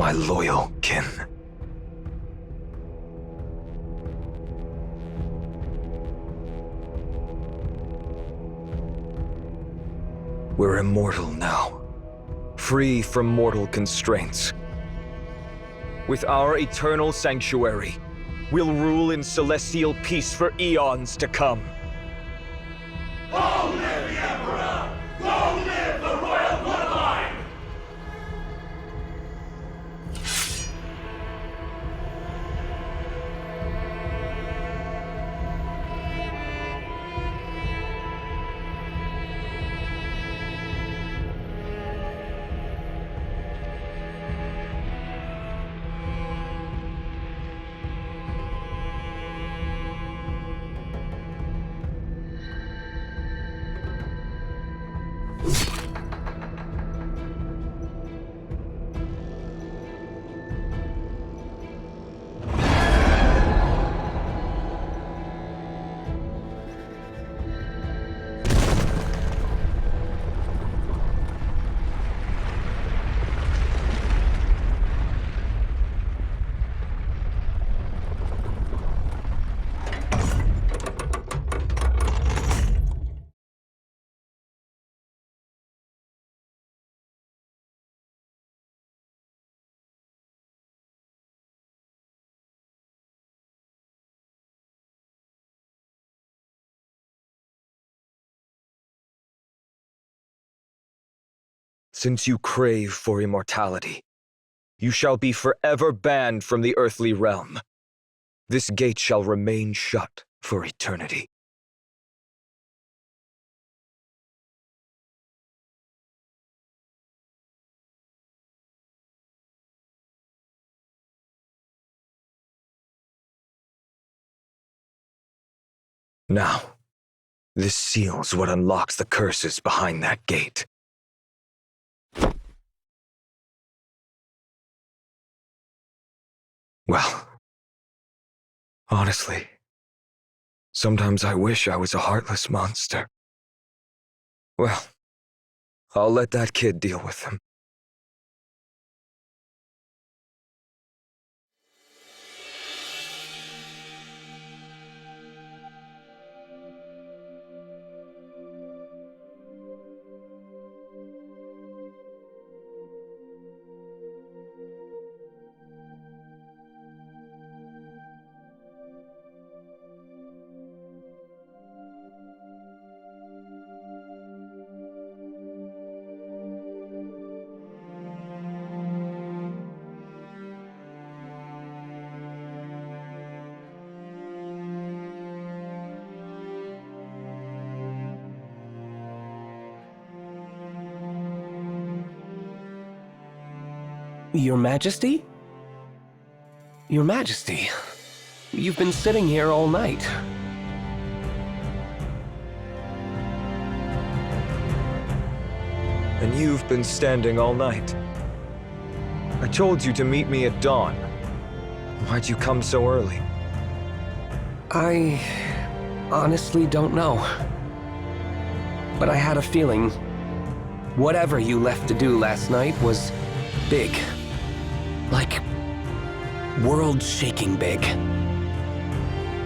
my loyal kin. We're immortal now, free from mortal constraints. With our eternal sanctuary, we'll rule in celestial peace for eons to come. Long live the Emperor! Long live the royal bloodline! Since you crave for immortality, you shall be forever banned from the earthly realm. This gate shall remain shut for eternity. Now, this seal's what unlocks the curses behind that gate. Well, honestly, sometimes I wish I was a heartless monster. Well, I'll let that kid deal with them. Your Majesty? Your Majesty, you've been sitting here all night. And you've been standing all night. I told you to meet me at dawn. Why'd you come so early? I honestly don't know. But I had a feeling whatever you left to do last night was big. Like, world-shaking big.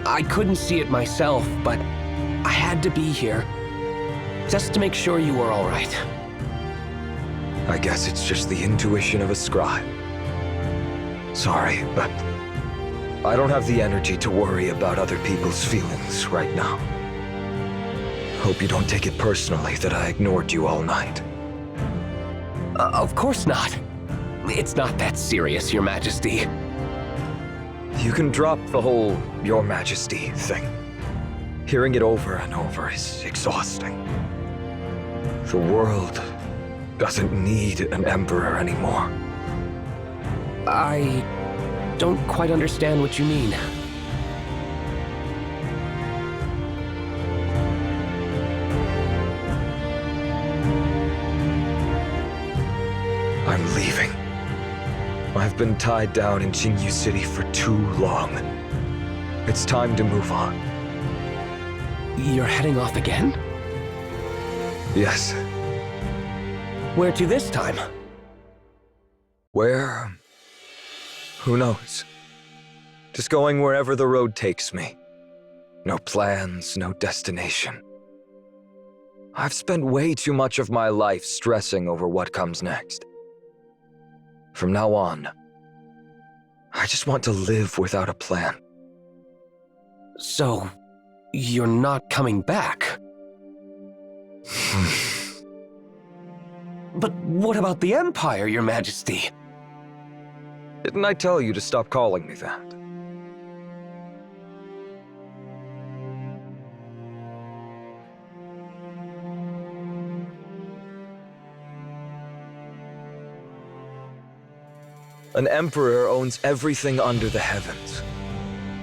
I couldn't see it myself, but I had to be here, just to make sure you were all right. I guess it's just the intuition of a scribe. Sorry, but I don't have the energy to worry about other people's feelings right now. Hope you don't take it personally that I ignored you all night. Of course not. It's not that serious, Your Majesty. You can drop the whole Your Majesty thing. Hearing it over and over is exhausting. The world doesn't need an emperor anymore. I don't quite understand what you mean. I'm leaving. I've been tied down in Jingyu City for too long. It's time to move on. You're heading off again? Yes. Where to this time? Where Who knows? Just going wherever the road takes me. No plans, no destination. I've spent way too much of my life stressing over what comes next. From now on, I just want to live without a plan. So, you're not coming back? But what about the Empire, Your Majesty? Didn't I tell you to stop calling me that? An emperor owns everything under the heavens.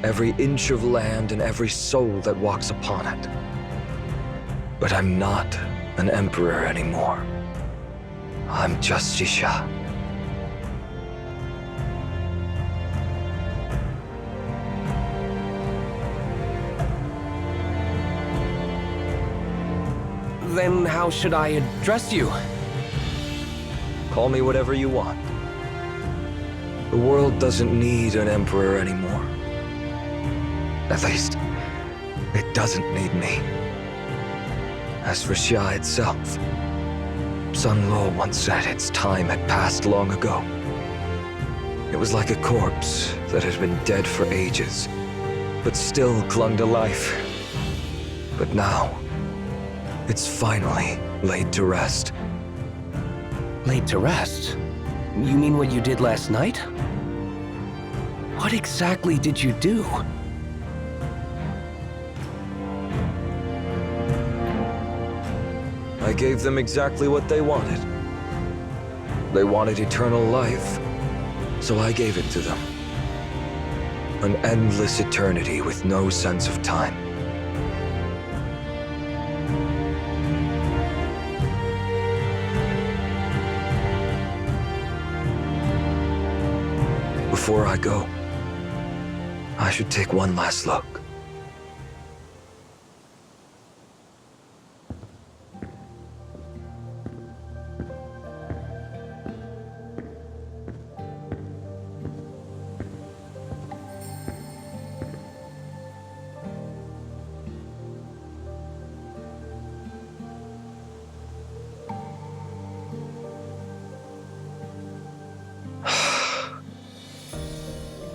Every inch of land and every soul that walks upon it. But I'm not an emperor anymore. I'm just Shisha. Then how should I address you? Call me whatever you want. The world doesn't need an emperor anymore. At least, it doesn't need me. As for Xia itself, Sun Lo once said its time had passed long ago. It was like a corpse that had been dead for ages, but still clung to life. But now, it's finally laid to rest. Laid to rest? You mean what you did last night? What exactly did you do? I gave them exactly what they wanted. They wanted eternal life, so I gave it to them. An endless eternity with no sense of time. Before I go, I should take one last look.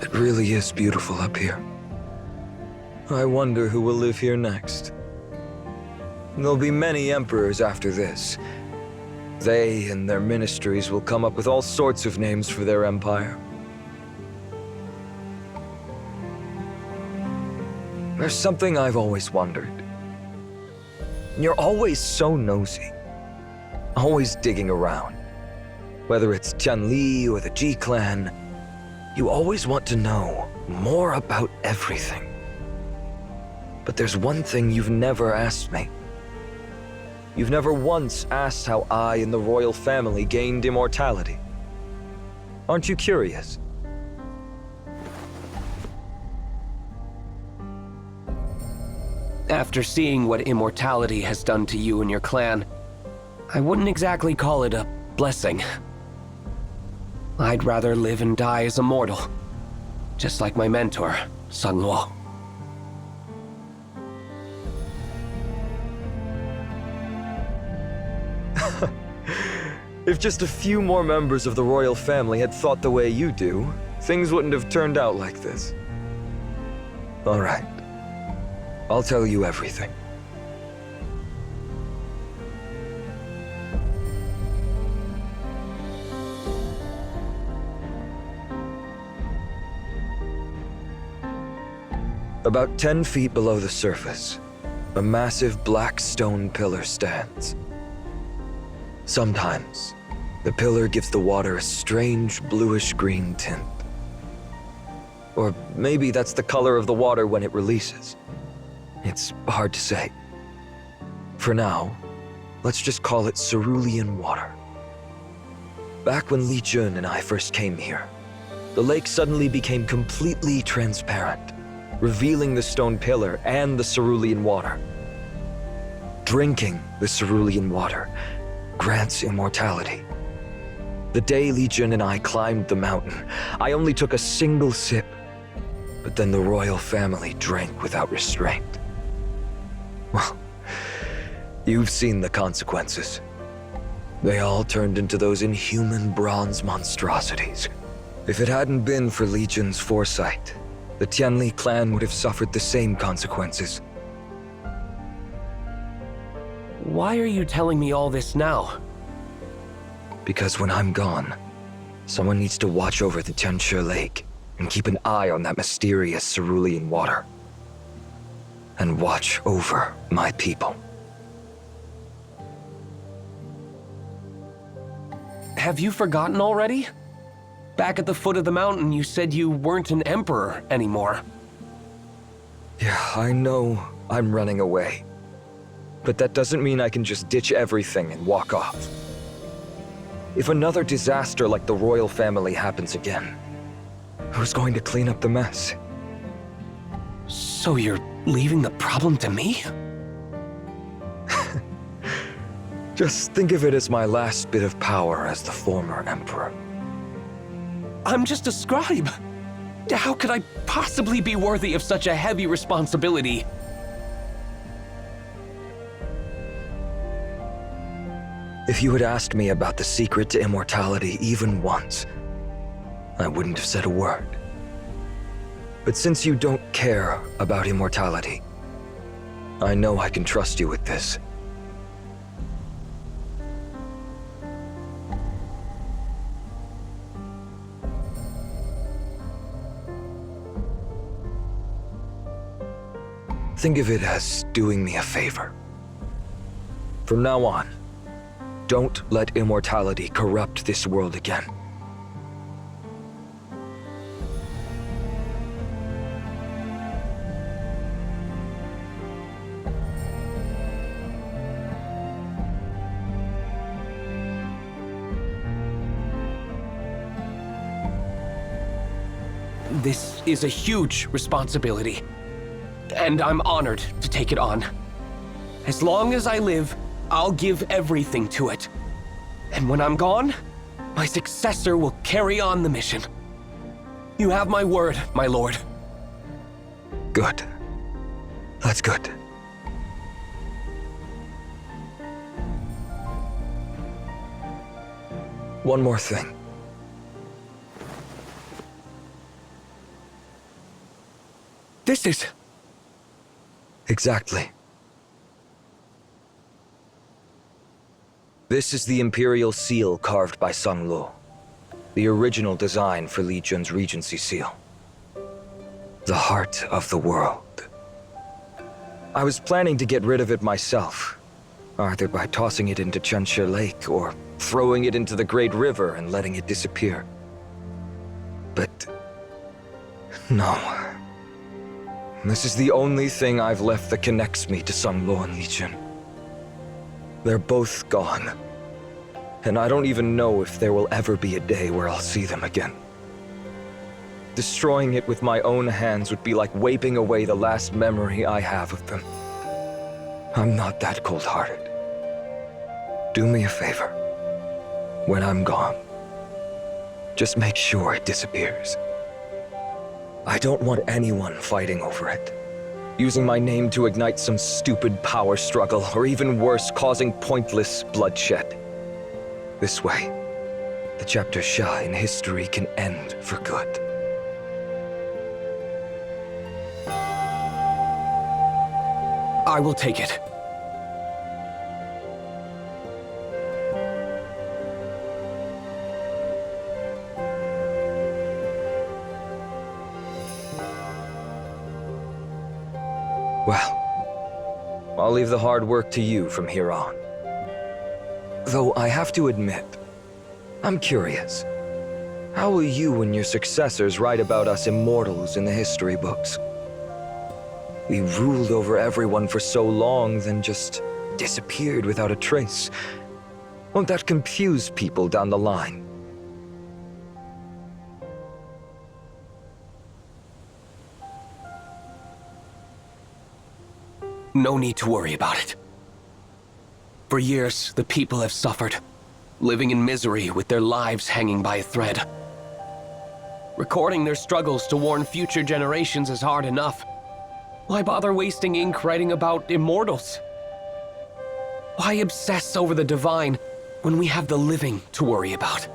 It really is beautiful up here. I wonder who will live here next. There'll be many emperors after this. They and their ministries will come up with all sorts of names for their empire. There's something I've always wondered. You're always so nosy. Always digging around. Whether it's Tianli or the G-Clan, you always want to know more about everything. But there's one thing you've never asked me. You've never once asked how I and the royal family gained immortality. Aren't you curious? After seeing what immortality has done to you and your clan, I wouldn't exactly call it a blessing. I'd rather live and die as a mortal, just like my mentor, Sun Lo. If just a few more members of the royal family had thought the way you do, things wouldn't have turned out like this. All right. I'll tell you everything. About 10 feet below the surface, a massive black stone pillar stands. Sometimes, the pillar gives the water a strange bluish-green tint. Or maybe that's the color of the water when it releases. It's hard to say. For now, let's just call it cerulean water. Back when Li Jun and I first came here, the lake suddenly became completely transparent, revealing the stone pillar and the cerulean water. Drinking the cerulean water grants immortality. The day Legion and I climbed the mountain, I only took a single sip, but then the royal family drank without restraint. Well, you've seen the consequences. They all turned into those inhuman bronze monstrosities. If it hadn't been for Legion's foresight, the Tianli clan would have suffered the same consequences. Why are you telling me all this now? Because when I'm gone, someone needs to watch over the Tianshi Lake and keep an eye on that mysterious cerulean water. And watch over my people. Have you forgotten already? Back at the foot of the mountain, you said you weren't an emperor anymore. Yeah, I know I'm running away. But that doesn't mean I can just ditch everything and walk off. If another disaster like the royal family happens again, who's going to clean up the mess? So you're leaving the problem to me? Just think of it as my last bit of power as the former emperor. I'm just a scribe. How could I possibly be worthy of such a heavy responsibility? If you had asked me about the secret to immortality even once, I wouldn't have said a word. But since you don't care about immortality, I know I can trust you with this. Think of it as doing me a favor. From now on, don't let immortality corrupt this world again. This is a huge responsibility, and I'm honored to take it on. As long as I live, I'll give everything to it. And when I'm gone, my successor will carry on the mission. You have my word, my lord. Good. That's good. One more thing. This is... Exactly. This is the Imperial Seal carved by Sung Lu, the original design for Legion's Regency Seal. The heart of the world. I was planning to get rid of it myself, either by tossing it into Tianshi Lake or throwing it into the Great River and letting it disappear. But... no. This is the only thing I've left that connects me to Sung Lu and Legion. They're both gone. And I don't even know if there will ever be a day where I'll see them again. Destroying it with my own hands would be like wiping away the last memory I have of them. I'm not that cold-hearted. Do me a favor. When I'm gone, just make sure it disappears. I don't want anyone fighting over it. Using my name to ignite some stupid power struggle, or even worse, causing pointless bloodshed. This way, the chapter Sha in history can end for good. I will take it. Well, I'll leave the hard work to you from here on. Though I have to admit, I'm curious. How will you and your successors write about us immortals in the history books? We ruled over everyone for so long, then just disappeared without a trace. Won't that confuse people down the line? No need to worry about it. For years, the people have suffered. living in misery with their lives hanging by a thread. Recording their struggles to warn future generations is hard enough. Why bother wasting ink writing about immortals? Why obsess over the divine when we have the living to worry about?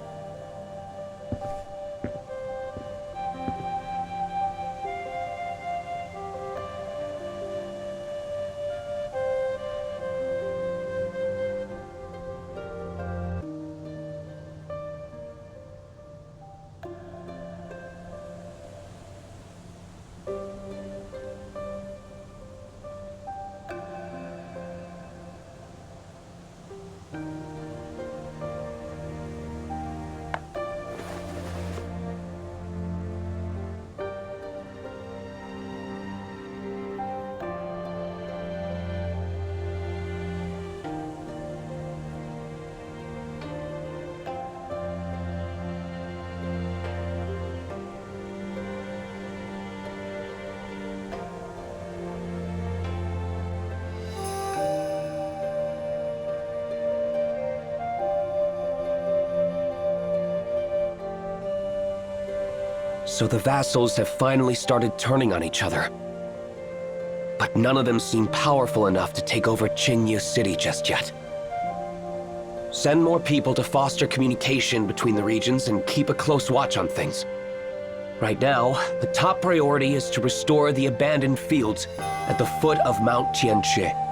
So the vassals have finally started turning on each other. But none of them seem powerful enough to take over Qingyu City just yet. Send more people to foster communication between the regions and keep a close watch on things. Right now, the top priority is to restore the abandoned fields at the foot of Mount Tianqi.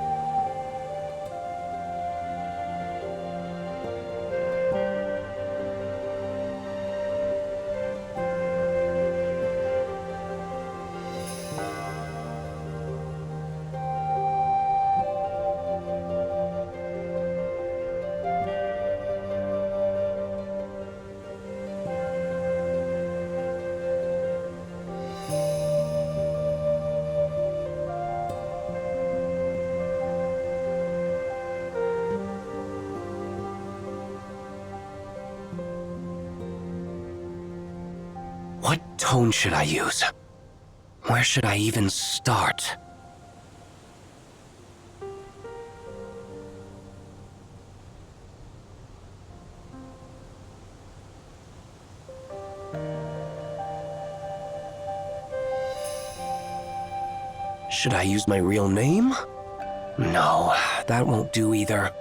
What tone should I use? Where should I even start? Should I use my real name? No, that won't do either.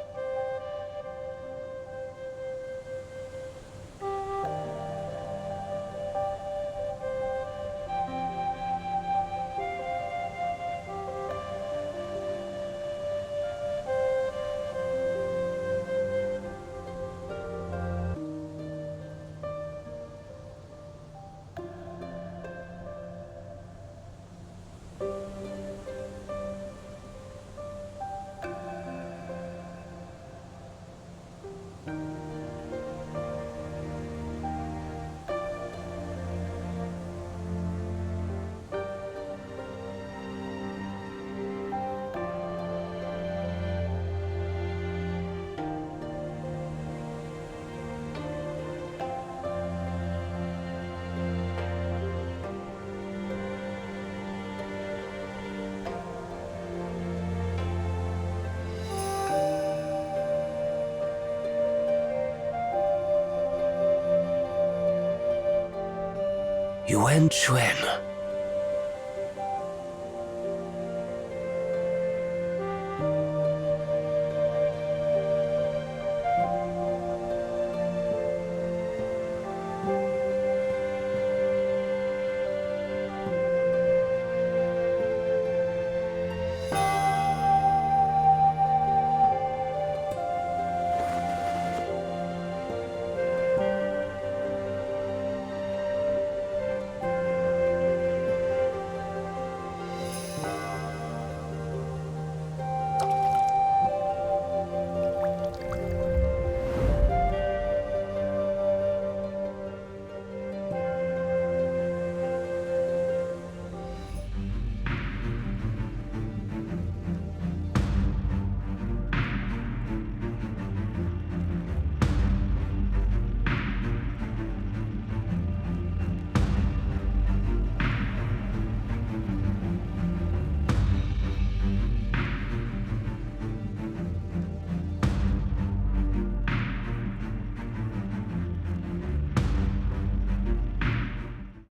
Yuan Chuan.